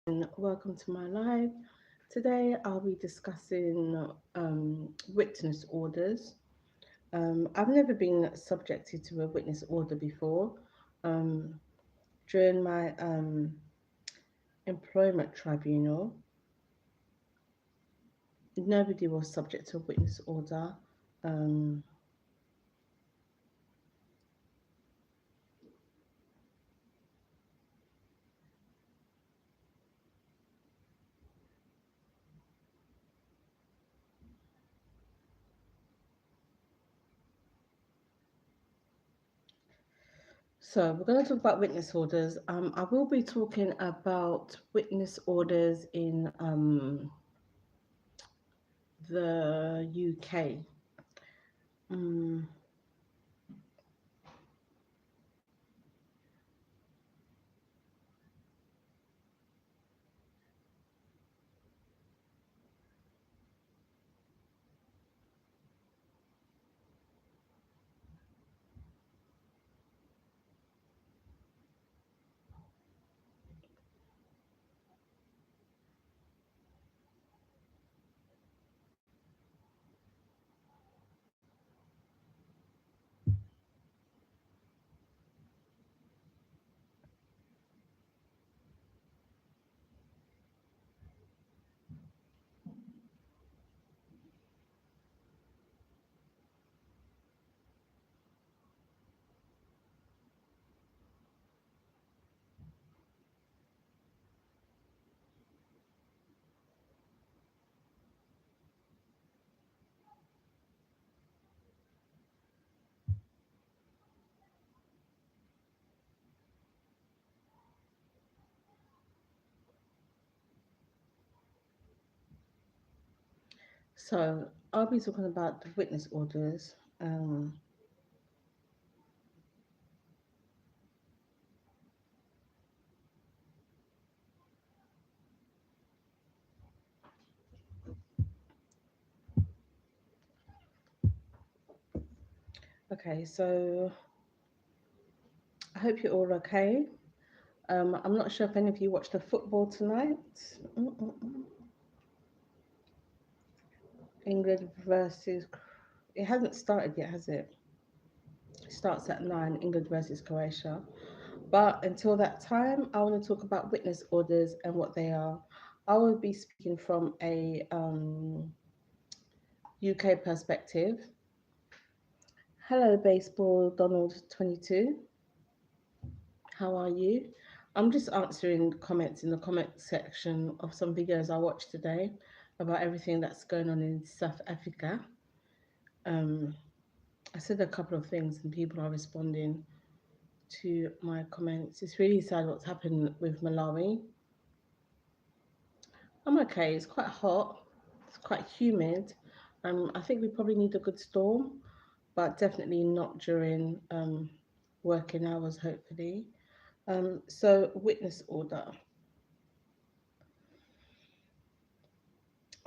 and welcome to my live. Today I'll be discussing witness orders. I've never been subjected to a witness order before. Um, During my employment tribunal, nobody was subject to a witness order. Um, so we're going to talk about witness orders. I will be talking about witness orders in the UK. Mm, So I'll be talking about the witness orders. Okay, so I hope you're all okay. I'm not sure if any of you watched the football tonight. Mm-mm-mm. England versus. It hasn't started yet, has it? It starts at 9. England versus Croatia. But until that time, I want to talk about witness orders and what they are. I will be speaking from a UK perspective. Hello, baseball Donald 22. How are you? I'm just answering comments in the comment section of some videos I watched today about everything that's going on in South Africa. Um, I said a couple of things and people are responding to my comments. It's really sad what's happened with Malawi. I'm okay. It's quite hot. It's quite humid. I think we probably need a good storm, but definitely not during working hours, hopefully. So, witness order.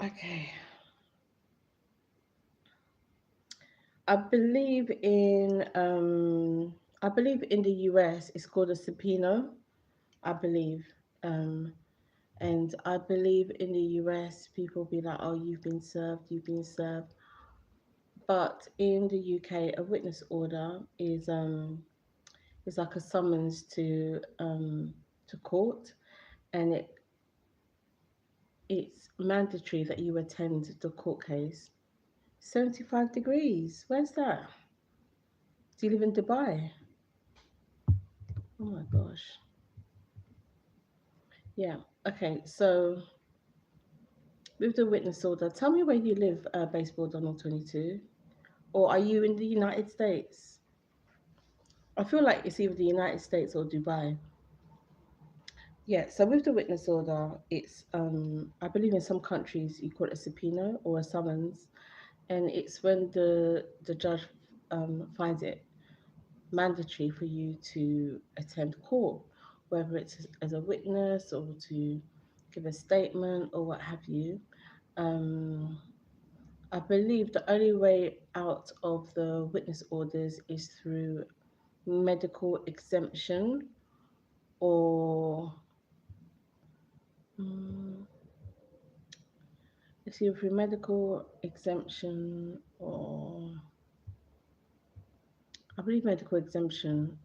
Okay. I believe in I believe in the US it's called a subpoena, I believe. Um and I believe in the US people be like, oh, you've been served. But in the UK a witness order is like a summons to court, and it's mandatory that you attend the court case. 75 degrees. Where's that? Do you live in Dubai? Oh my gosh. Yeah. Okay. So with the witness order, tell me where you live, Baseball Donald 22. Or are you in the United States? I feel like it's either the United States or Dubai. Yeah, so with the witness order, it's I believe in some countries you call it a subpoena or a summons, and it's when the judge finds it mandatory for you to attend court, whether it's as a witness or to give a statement or what have you. Um, I believe the only way out of the witness orders is through medical exemption or Mm, it's either through medical exemption or I believe medical exemption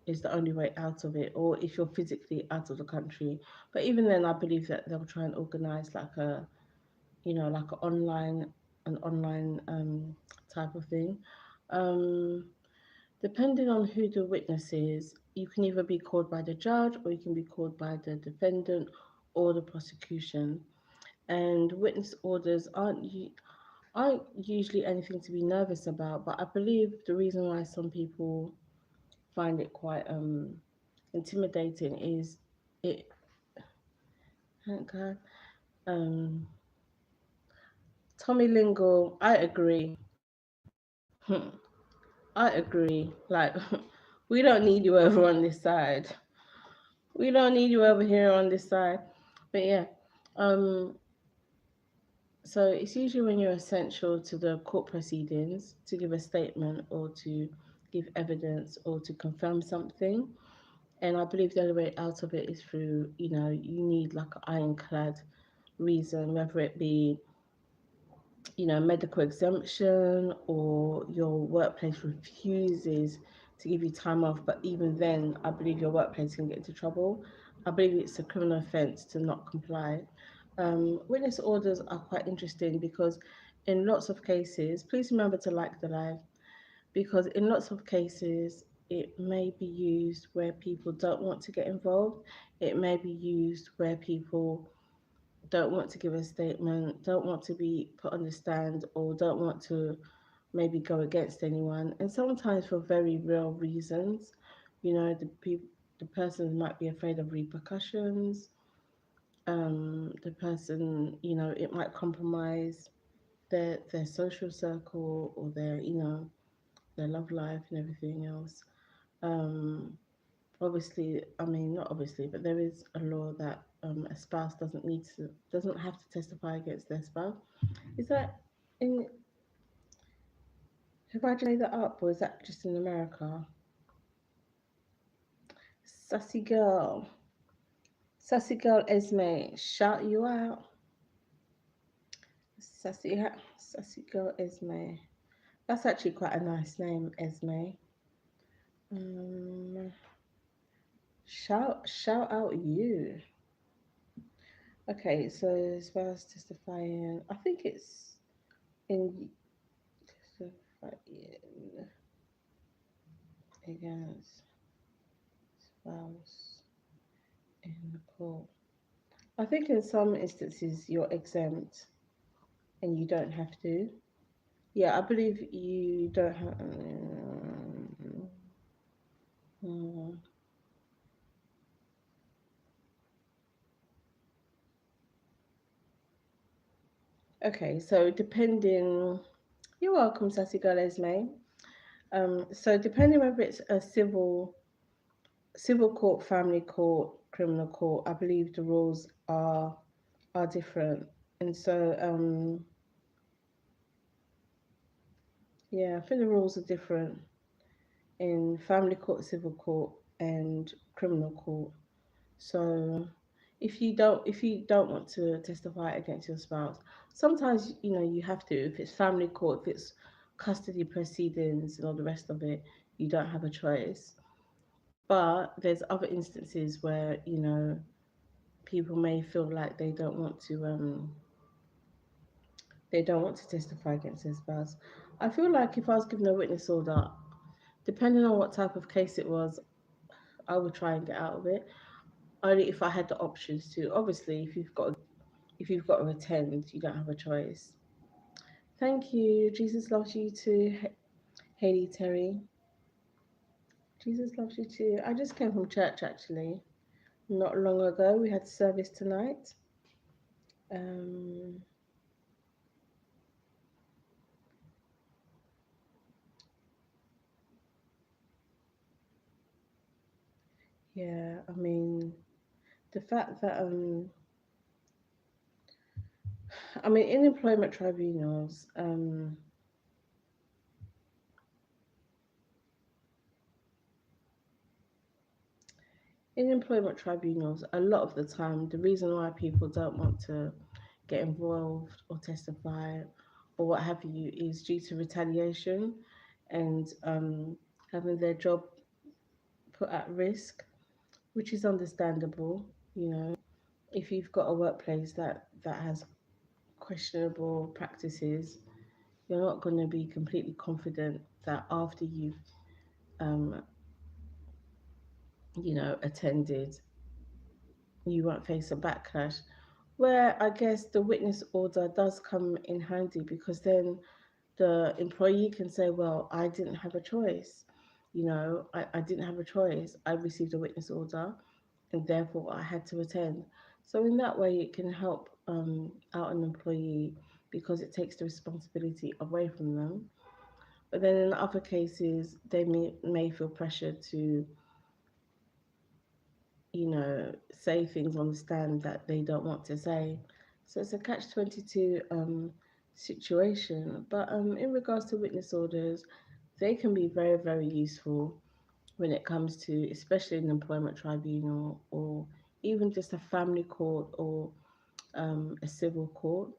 is the only way out of it, or if you're physically out of the country. But even then, I believe that they'll try and organize like a, like an online type of thing. Um, Depending on who the witness is, you can either be called by the judge or you can be called by the defendant or the prosecution. And witness orders aren't usually anything to be nervous about, but I believe the reason why some people find it quite intimidating is it. Thank God. Um, Tommy Lingle, I agree. I agree. Like, we don't need you over on this side. We don't need you over here on this side. But yeah, um, so it's usually when you're essential to the court proceedings to give a statement or to give evidence or to confirm something. And I believe the only way out of it is through, you need like an ironclad reason, whether it be, medical exemption or your workplace refuses to give you time off. But even then, I believe your workplace can get into trouble. I believe it's a criminal offence to not comply. Witness orders are quite interesting because in lots of cases, please remember to like the live, because in lots of cases, it may be used where people don't want to get involved. It may be used where people don't want to give a statement, don't want to be put on the stand, or don't want to maybe go against anyone. And sometimes for very real reasons, the person might be afraid of repercussions. The person, it might compromise their social circle or their love life and everything else. Um, Obviously, I mean, not obviously, but there is a law that a spouse doesn't have to testify against their spouse. Is that in? Have I just made that up, or is that just in America? Sassy girl, sassy girl, Esme, shout you out, sassy girl, Esme. That's actually quite a nice name, Esme. Um, shout out you. Okay, so spouse testifying. I think it's in testifying against spouse in the court. I think in some instances you're exempt and you don't have to. Yeah, I believe you don't have. Mm. Okay, so depending. You're welcome, Sassy Girl Esme. So depending whether it's a civil court, family court, criminal court, I believe the rules are different. And so yeah, I think the rules are different in family court, civil court, and criminal court. So if you don't want to testify against your spouse, sometimes you have to. If it's family court, if it's custody proceedings and all the rest of it, you don't have a choice. But there's other instances where people may feel like they don't want to testify against their spouse. I feel like if I was given a witness order, depending on what type of case it was, I would try and get out of it. Only if I had the options to. Obviously, if you've got to attend, you don't have a choice. Thank you. Jesus loves you too, Haley Terry. Jesus loves you too. I just came from church actually, not long ago. We had service tonight. Um, yeah, I mean the fact that in employment tribunals, in employment tribunals, a lot of the time, the reason why people don't want to get involved or testify or what have you is due to retaliation and having their job put at risk, which is understandable. You know, if you've got a workplace that has questionable practices, you're not going to be completely confident that after you've um, attended, you won't face a backlash. Where I guess the witness order does come in handy because then the employee can say, well, I didn't have a choice. I didn't have a choice. I received a witness order and therefore I had to attend. So, in that way, it can help out an employee because it takes the responsibility away from them. But then in other cases, they may feel pressured to, say things on the stand that they don't want to say. So it's a catch-22 situation. But in regards to witness orders, they can be very, very useful when it comes to, especially an employment tribunal or even just a family court or a civil court.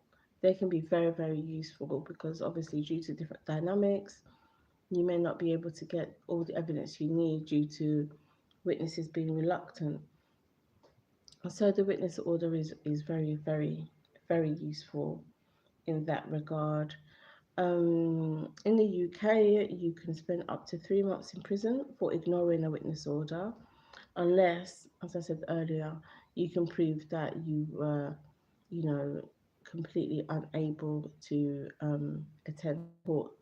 They can be very, very useful because obviously, due to different dynamics, you may not be able to get all the evidence you need due to witnesses being reluctant. So the witness order is very, very, very useful in that regard. In the UK, you can spend up to 3 months in prison for ignoring a witness order, unless, as I said earlier, you can prove that you were, you know, completely unable to attend court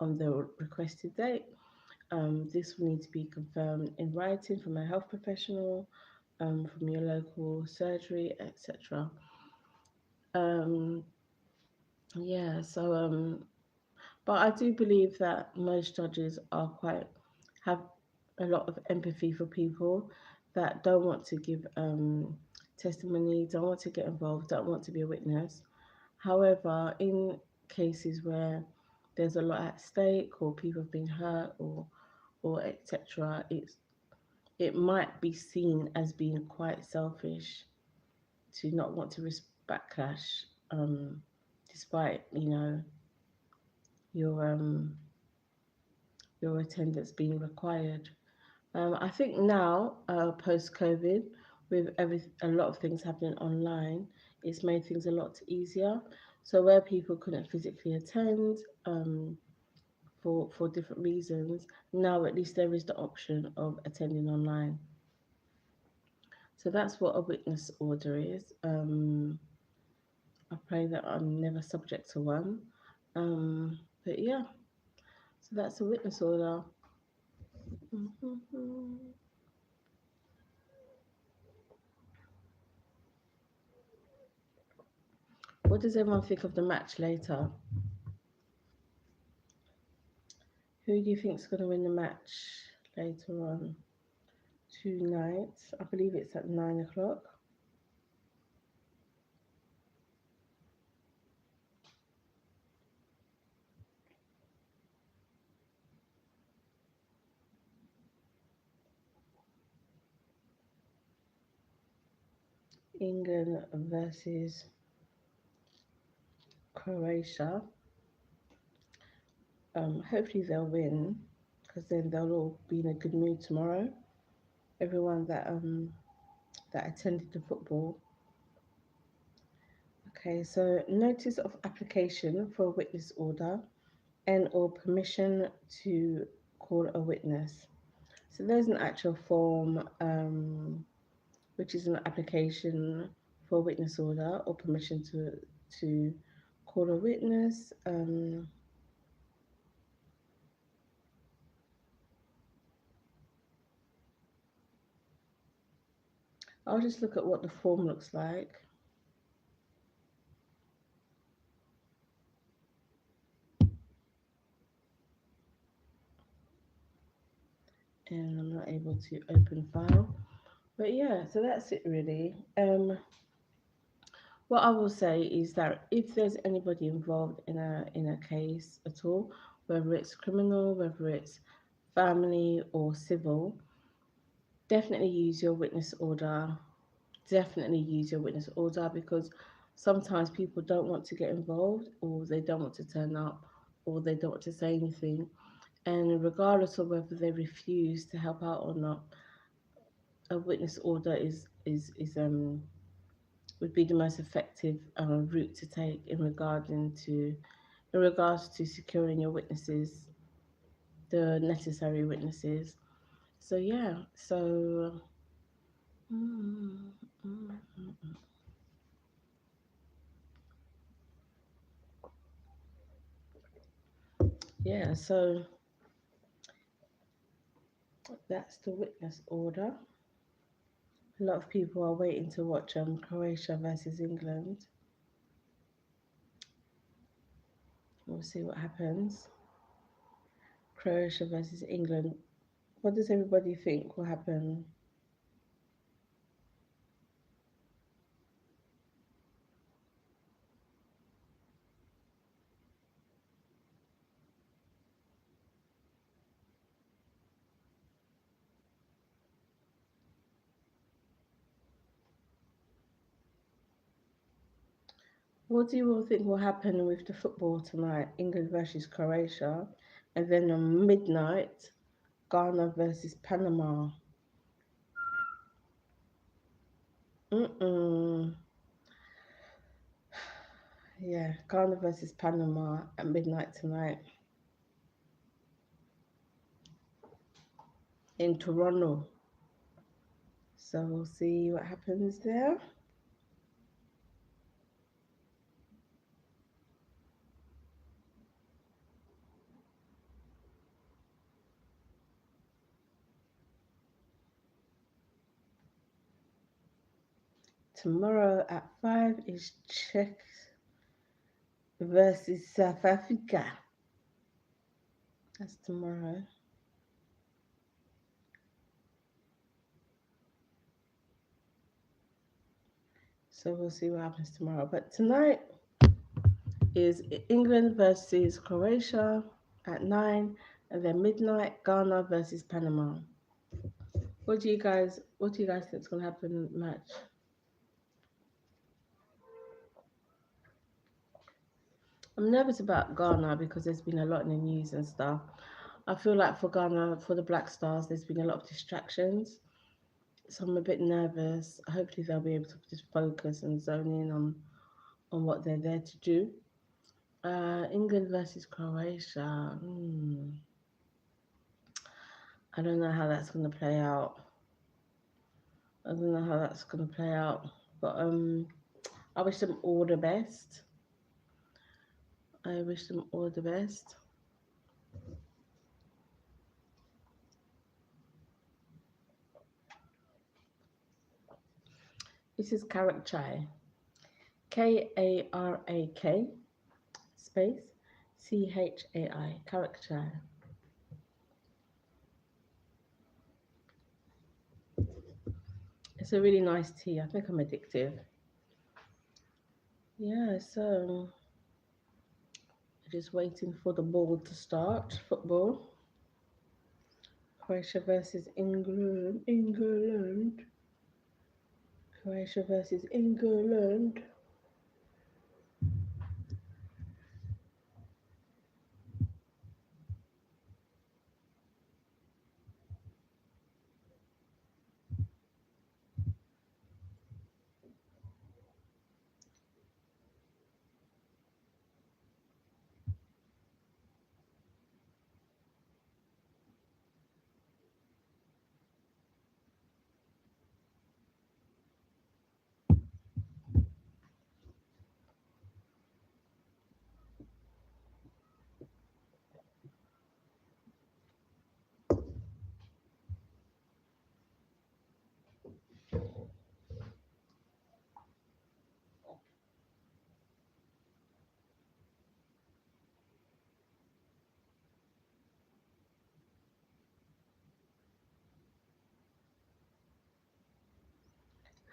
on the requested date. This will need to be confirmed in writing from a health professional, from your local surgery, etc. Um, yeah, so but I do believe that most judges are quite have a lot of empathy for people that don't want to give testimony, don't want to get involved, don't want to be a witness. However, in cases where there's a lot at stake or people have been hurt or etc., it might be seen as being quite selfish to not want to risk backlash, despite your your attendance being required. I think now, post COVID, with a lot of things happening online, it's made things a lot easier. So where people couldn't physically attend for different reasons, now at least there is the option of attending online. So that's what a witness order is. I pray that I'm never subject to one. But yeah, so that's a witness order. Mhm. What does everyone think of the match later? Who do you think is going to win the match later on tonight? I believe it's at 9 o'clock. England versus Croatia. Hopefully they'll win because then they'll all be in a good mood tomorrow. Everyone that attended the football. Okay, so notice of application for a witness order and or permission to call a witness. So there's an actual form, which is an application for a witness order or permission to call a witness. I'll just look at what the form looks like, and I'm not able to open file. But yeah, so that's it really. What I will say is that if there's anybody involved in a case at all, whether it's criminal, whether it's family or civil, definitely use your witness order. Definitely use your witness order because sometimes people don't want to get involved or they don't want to turn up or they don't want to say anything. And regardless of whether they refuse to help out or not, a witness order is would be the most effective route to take in regards to securing your witnesses, the necessary witnesses. So yeah, so mm, mm, mm. Yeah, so that's the witness order. A lot of people are waiting to watch Croatia versus England. We'll see what happens. Croatia versus England. What does everybody think will happen What do you all think will happen with the football tonight? England versus Croatia, and then on midnight, Ghana versus Panama. Mm-mm. Yeah, Ghana versus Panama at midnight tonight in Toronto. So we'll see what happens there. Tomorrow at 5 is Czech versus South Africa. That's tomorrow. So we'll see what happens tomorrow. But tonight is England versus Croatia at 9, and then midnight Ghana versus Panama. What do you guys think is gonna happen in the match? I'm nervous about Ghana because there's been a lot in the news and stuff. I feel like for Ghana, for the Black Stars, there's been a lot of distractions. So I'm a bit nervous. Hopefully they'll be able to just focus and zone in on what they're there to do. England versus Croatia. I don't know how that's going to play out. I don't know how that's going to play out. But I wish them all the best. I wish them all the best. This is Karak Chai. Karak space Chai. Karak Chai. It's a really nice tea. I think I'm addictive. Yeah, so just waiting for the ball to start. Football. Croatia versus England. England. Croatia versus England.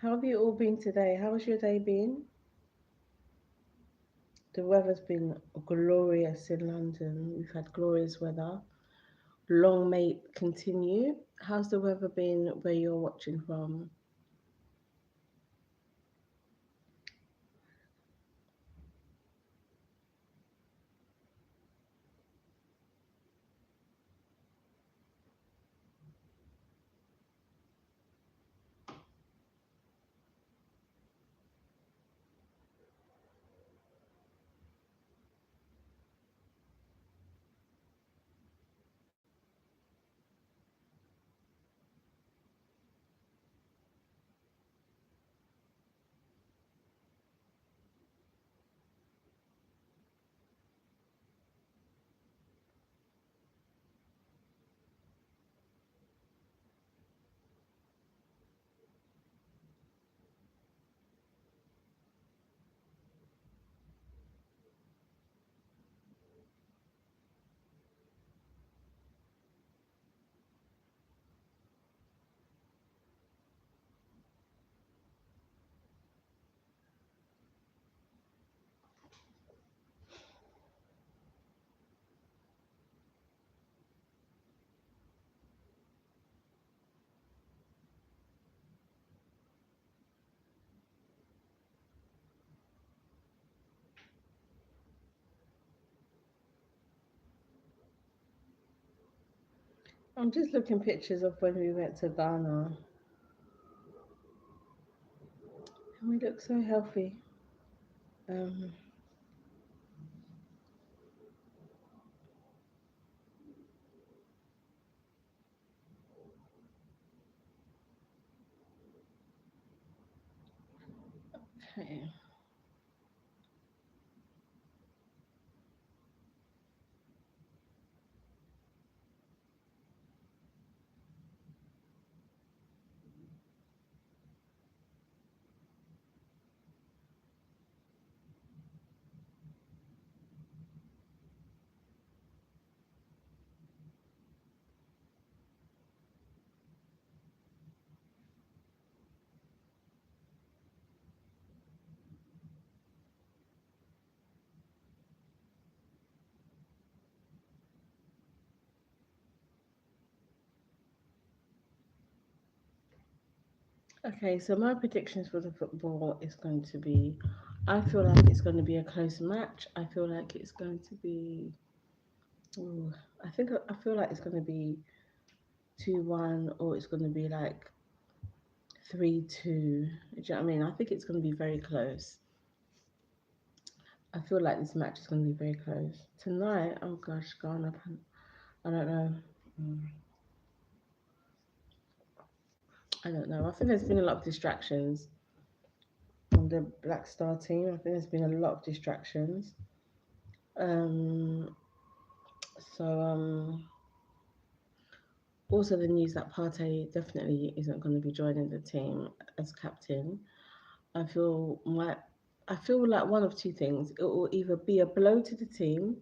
How have you all been today? How has your day been? The weather's been glorious in London. We've had glorious weather. long may it continue. How's the weather been where you're watching from? I'm just looking pictures of when we went to Ghana, and we look so healthy. Um, okay. Okay, so my predictions for the football is going to be, I feel like it's going to be a close match. I feel like it's going to be, ooh, I feel like it's going to be 2-1, or it's going to be like 3-2. Do you know what I mean? I think it's going to be very close. I feel like this match is going to be very close. Tonight, oh gosh, Ghana, I don't know. Mm, I don't know. I think there's been a lot of distractions on the Black Star team. I think there's been a lot of distractions. Um, so also the news that Partey definitely isn't going to be joining the team as captain. I feel my I feel like one of two things. It will either be a blow to the team,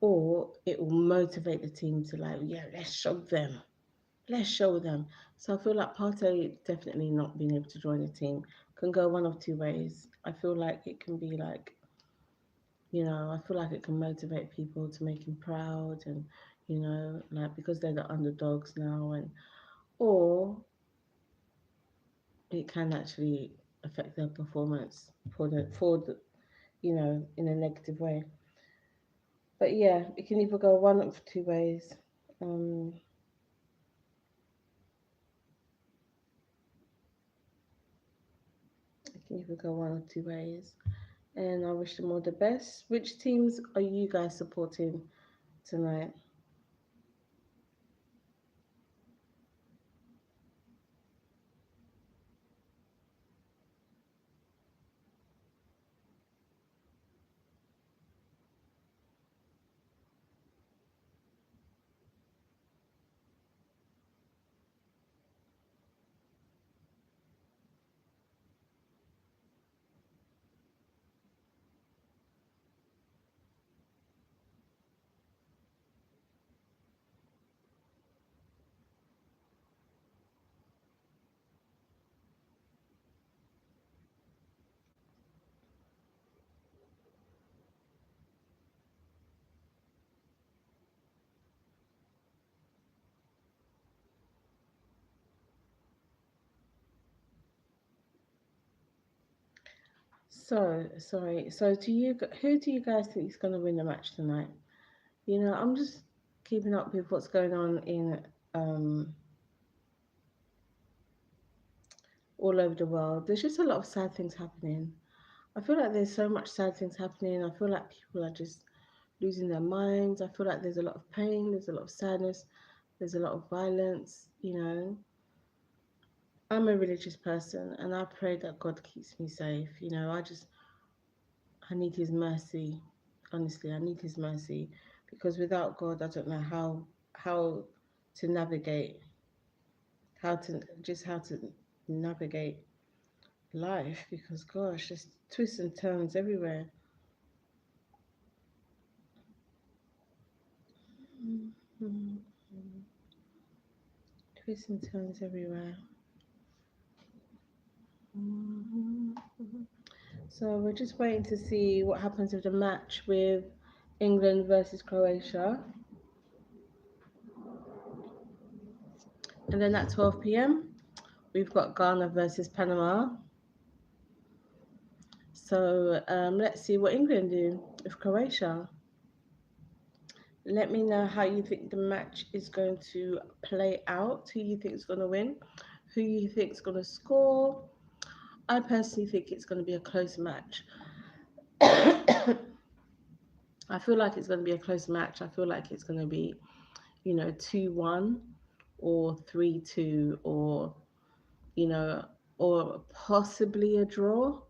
or it will motivate the team to, like, yeah, let's show them. Let's show them. So I feel like Partey definitely not being able to join the team can go one of two ways. I feel like it can be like, I feel like it can motivate people to make him proud, and, like, because they're the underdogs now, and or it can actually affect their performance in a negative way. But yeah, it can either go one of two ways. Um, it can either go one of two ways. And I wish them all the best. Which teams are you guys supporting tonight? So sorry. So who do you guys think is going to win the match tonight? I'm just keeping up with what's going on in um all over the world. There's just a lot of sad things happening. I feel like there's so much sad things happening. I feel like people are just losing their minds. I feel like there's a lot of pain. There's a lot of sadness. There's a lot of violence. I'm a religious person, and I pray that God keeps me safe. I need His mercy. Honestly, I need His mercy because without God, I don't know how to navigate, how to navigate life. Because gosh, there's twists and turns everywhere. Mhm. Twists and turns everywhere. Mhm. So we're just waiting to see what happens with the match with England versus Croatia, and then at 12 p.m. we've got Ghana versus Panama. So let's see what England do with Croatia. Let me know how you think the match is going to play out. Who you think is going to win? Who you think is going to score? I personally think it's going to be a close match. I feel like it's going to be a close match. I feel like it's going to be, 2-1 or 3-2 you know, or possibly a draw,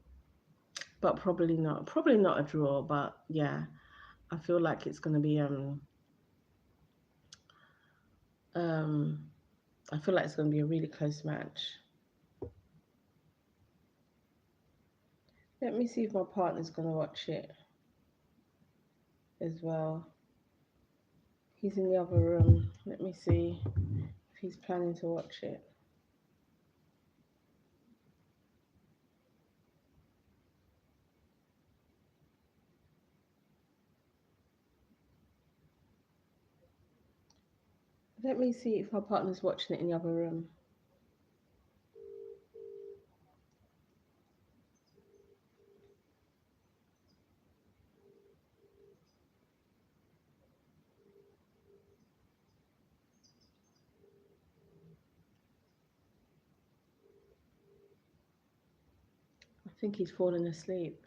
but probably not. Probably not a draw, but yeah, I feel like it's going to be um I feel like it's going to be a really close match. Let me see if my partner's going to watch it as well. He's in the other room. Let me see if he's planning to watch it. Let me see if my partner's watching it in the other room. I think he's fallen asleep.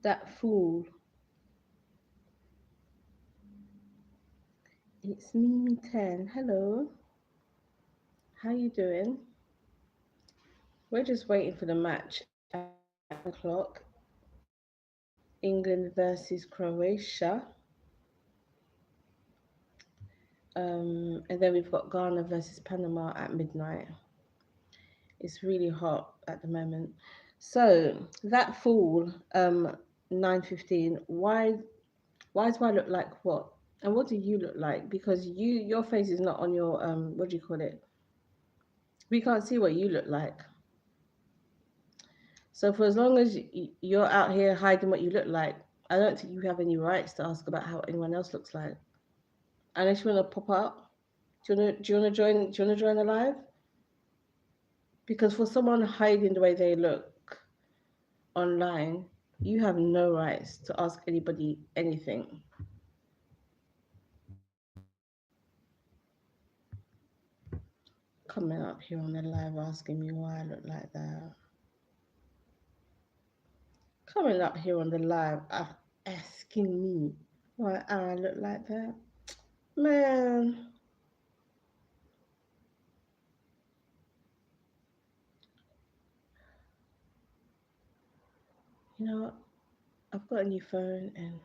That fool. It's Mimi 10. Hello. How you doing? We're just waiting for the match at 1 o'clock. England versus Croatia. And then we've got Ghana versus Panama at midnight. It's really hot at the moment. So that fool, 9:15. Why do I look like what? And what do you look like? Because your face is not on your what do you call it? We can't see what you look like. So for as long as you're out here hiding what you look like, I don't think you have any rights to ask about how anyone else looks like. Unless you want to pop up. Do you wanna join the live? Because for someone hiding the way they look online, you have no rights to ask anybody anything. Coming up here on the live asking me why I look like that. Coming up here on the live asking me why I look like that. Man, you know, I've got a new phone and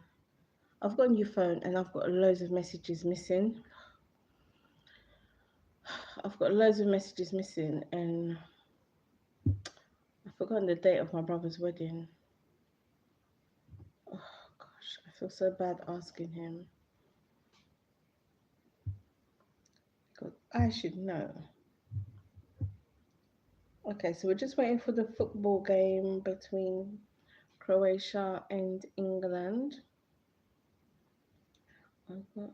I've got loads of messages missing. I've got loads of messages missing and I've forgotten the date of my brother's wedding. Oh gosh, I feel so bad asking him. God, I should know. Okay, so we're just waiting for the football game between Croatia and England. I've got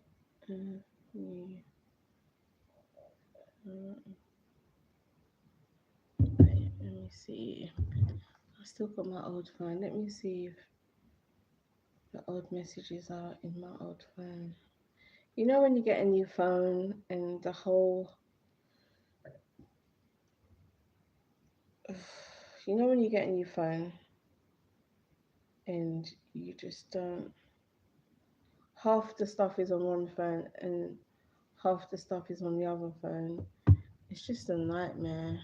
new, wait, let me see. I still got my old phone. Let me see if the old messages are in my old phone. You know when you get a new phone and the whole, you know when you get a new phone and you just don't, half the stuff is on one phone and half the stuff is on the other phone. It's just a nightmare.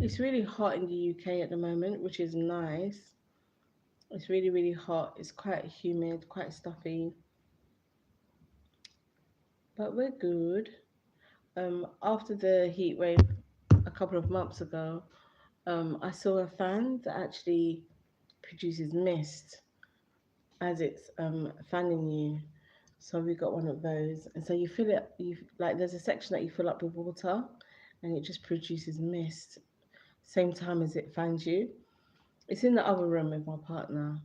It's really hot in the UK at the moment, which is nice. It's really, really hot. It's quite humid, quite stuffy, but we're good. After the heat wave a couple of months ago, I saw a fan that actually produces mist as it's fanning you. So we got one of those, and so you fill it. You like there's a section that you fill up with water, and it just produces mist same time as it fans you. It's in the other room with my partner.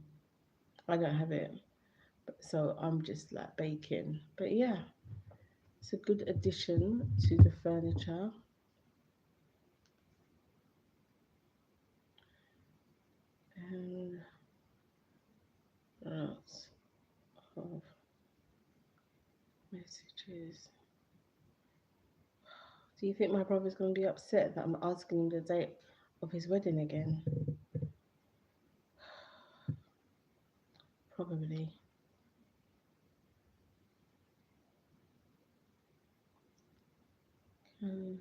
I don't have it, so I'm just like baking. But yeah, it's a good addition to the furniture. And lots of messages. Do you think my brother's going to be upset that I'm asking him the date of his wedding again? Probably. Can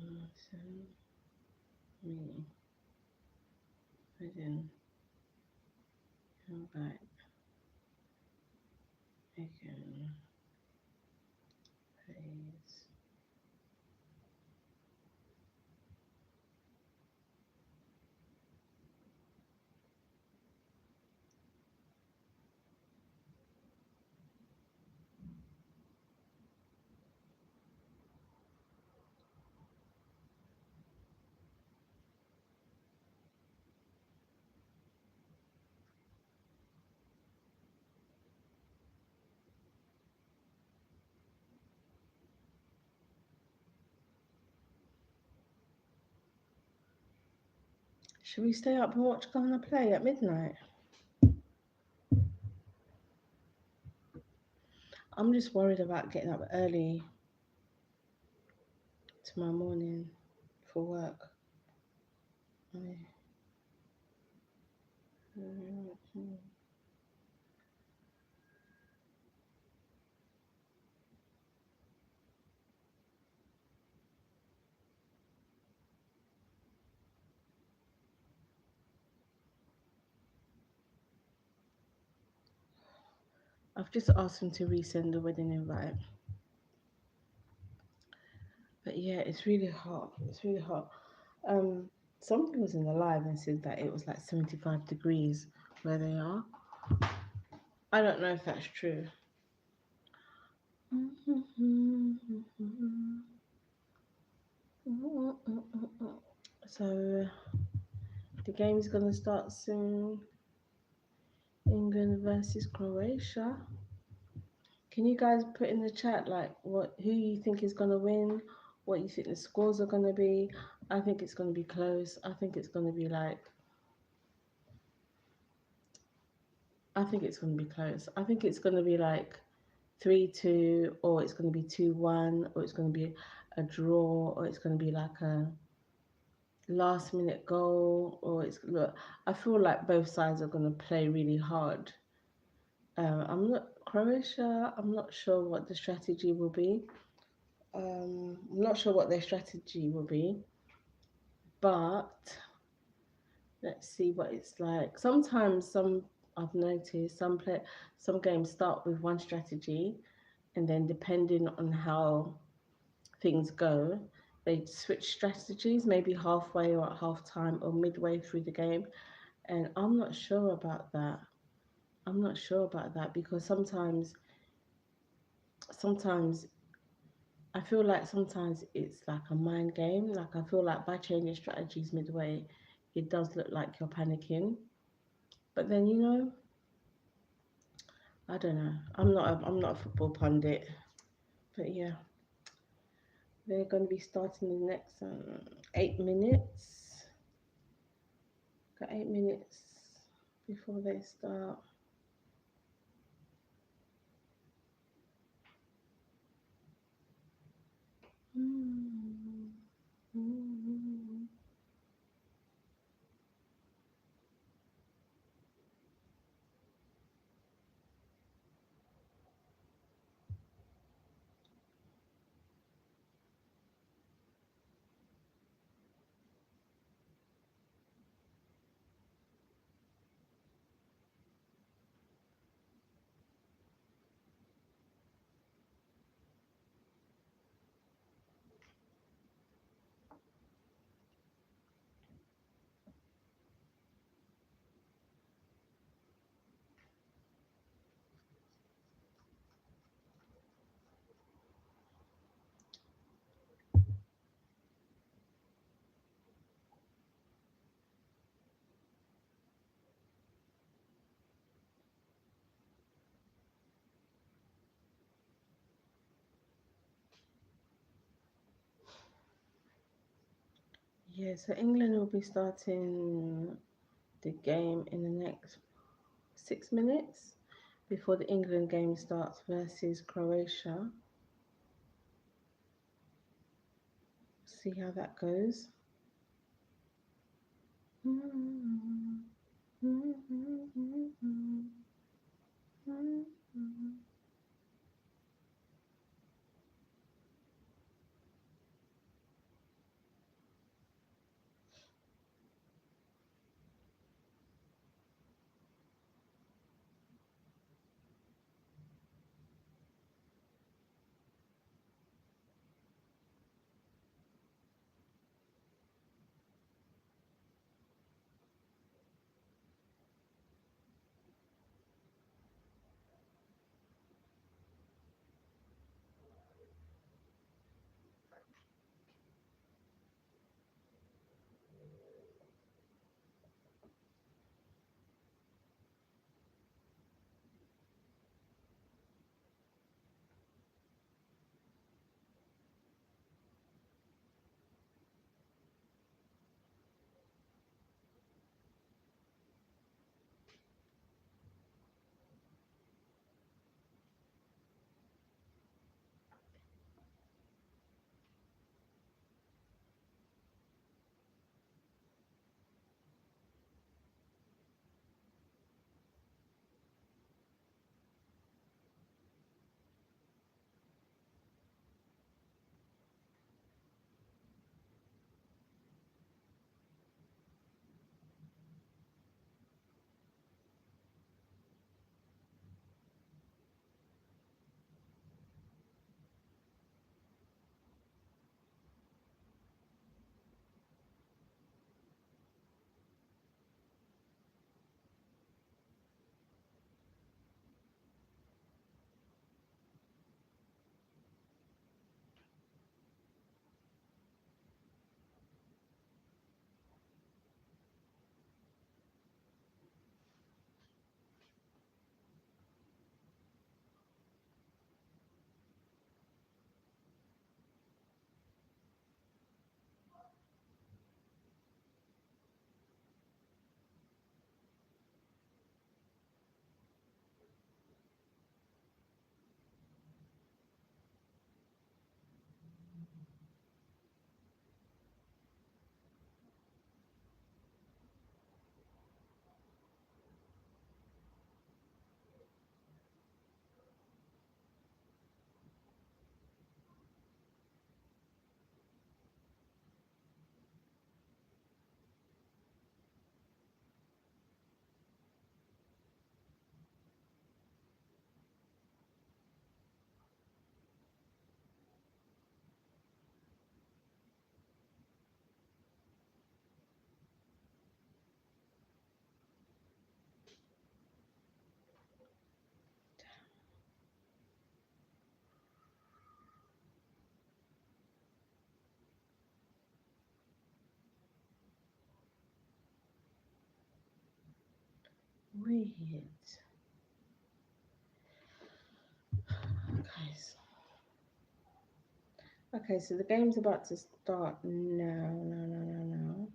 you send me wedding invite again, please? Should we stay up and watch Ghana play at midnight? I'm just worried about getting up early tomorrow morning for work. I- I've just asked him to resend the wedding invite. But yeah, it's really hot. It's really hot. Um, Somebody was in the live and said that it was like 75 degrees where they are. I don't know if that's true. So the game's gonna start soon. England versus Croatia. Can you guys put in the chat like what who you think is gonna win? What you think the scores are gonna be? I think it's gonna be close. I think it's gonna be like I think it's gonna be close. I think it's gonna be like 3-2, or it's gonna be 2-1, or it's gonna be a draw, or it's gonna be like a last minute goal, or it's look. I feel like both sides are gonna play really hard. I'm not Croatia. I'm not sure what the strategy will be. I'm not sure what their strategy will be, but Let's see what it's like. Sometimes some I've noticed some games start with one strategy, and then depending on how things go, they switch strategies maybe halfway or at half time or midway through the game. And I'm not sure about that. I'm not sure about that because sometimes I feel like sometimes it's like a mind game. Like I feel like by changing strategies midway, it does look like you're panicking. But then I don't know. I'm not a football pundit. But yeah, they're going to be starting in the next 8 minutes. Got 8 minutes before they start. Yeah, so England will be starting the game in the next 6 minutes before the England game starts versus Croatia. See how that goes. Weird. Okay. Okay, so the game's about to start now. No, no, no, no.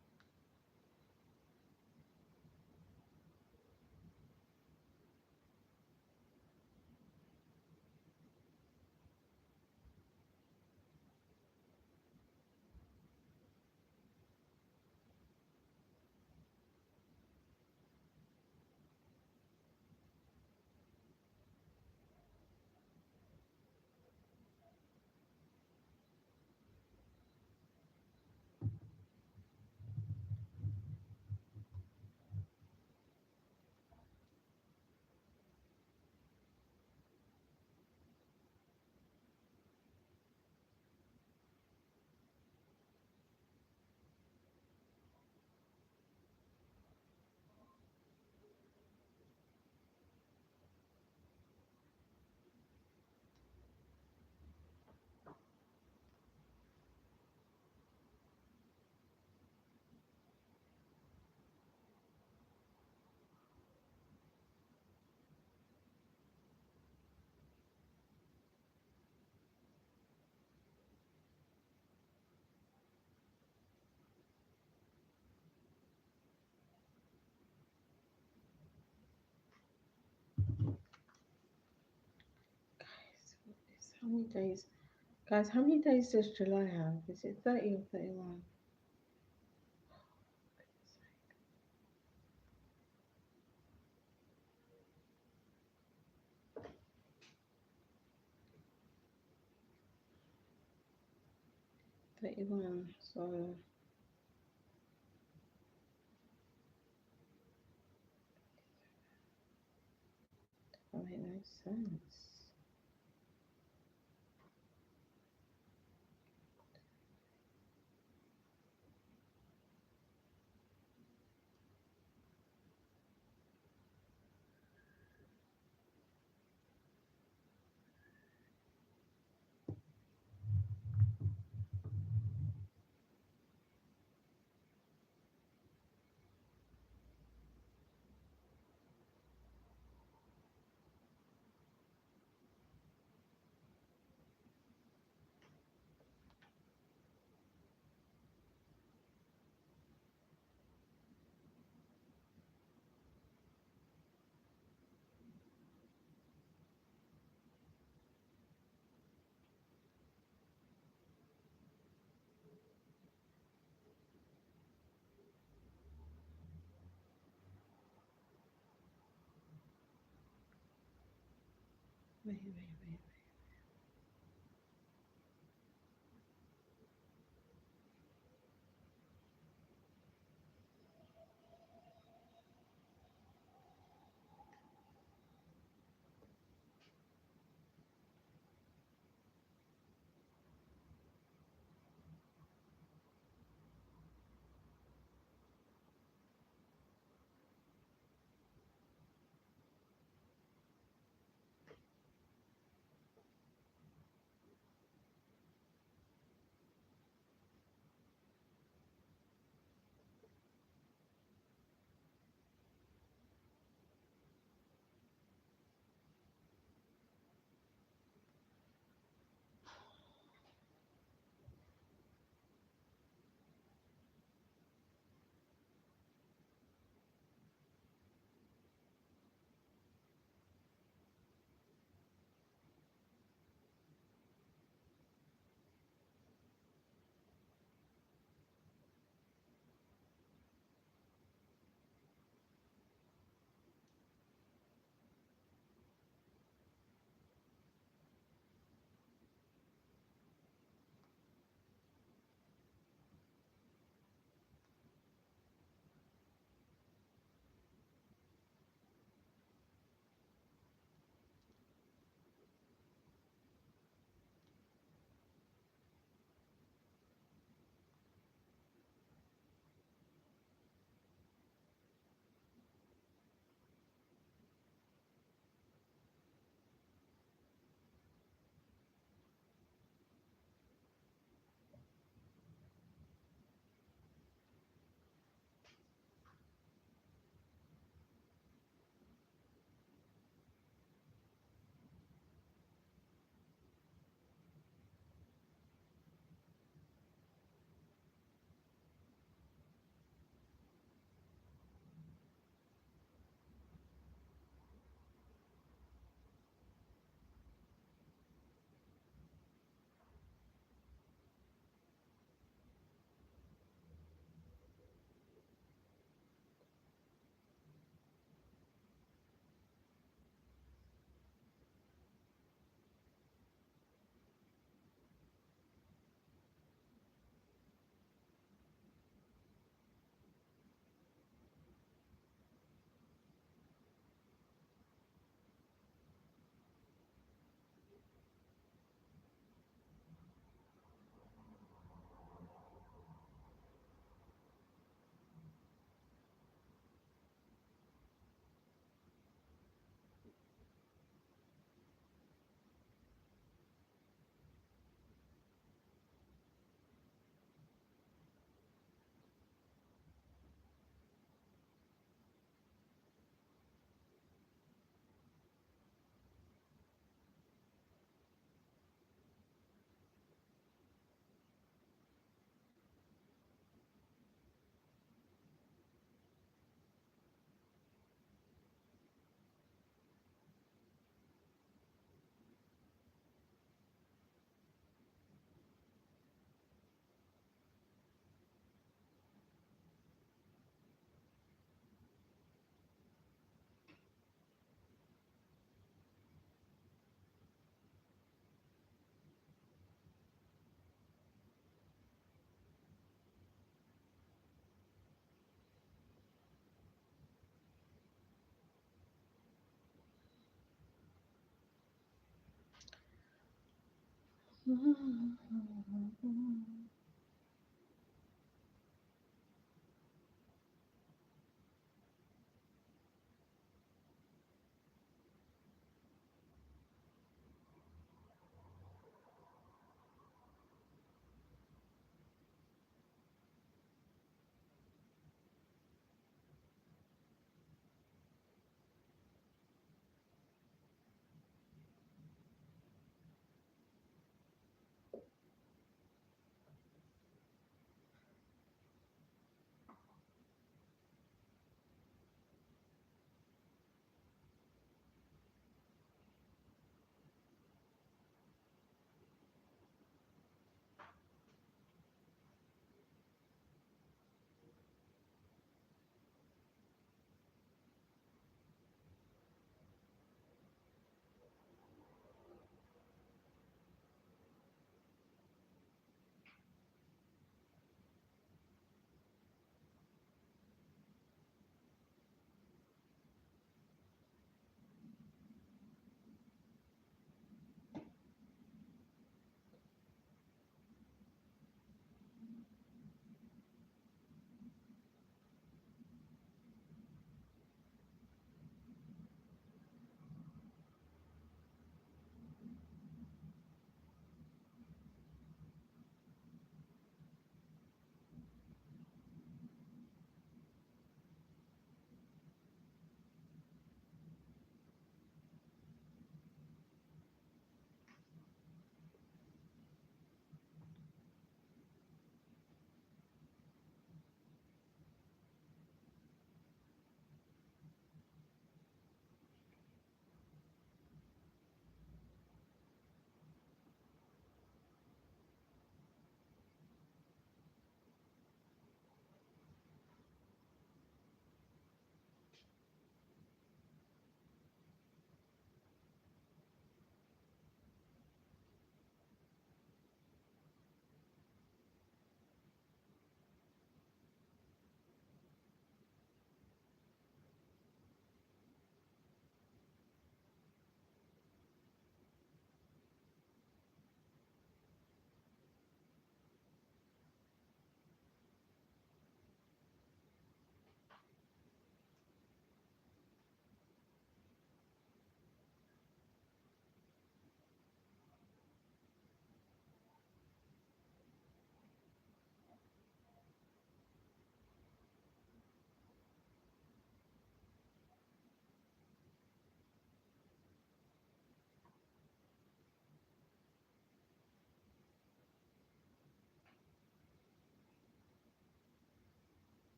How many days? Guys, how many days does July have? Is it 30 or 31? 31. So that make no sense. Wait, wait, wait.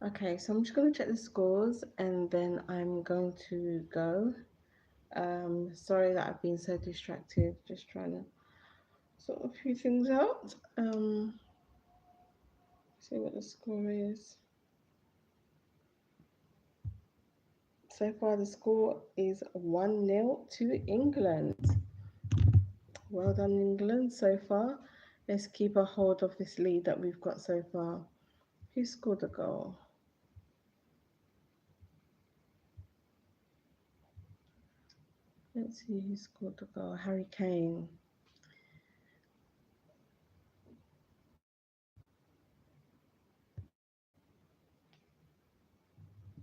Okay, so I'm just going to check the scores and then I'm going to go. Sorry that I've been so distracted, just trying to sort a few things out. See what the score is. So far, the score is 1-0 to England. Well done, England, so far. Let's keep a hold of this lead that we've got so far. Who scored the goal? Let's see who scored the goal. Harry Kane.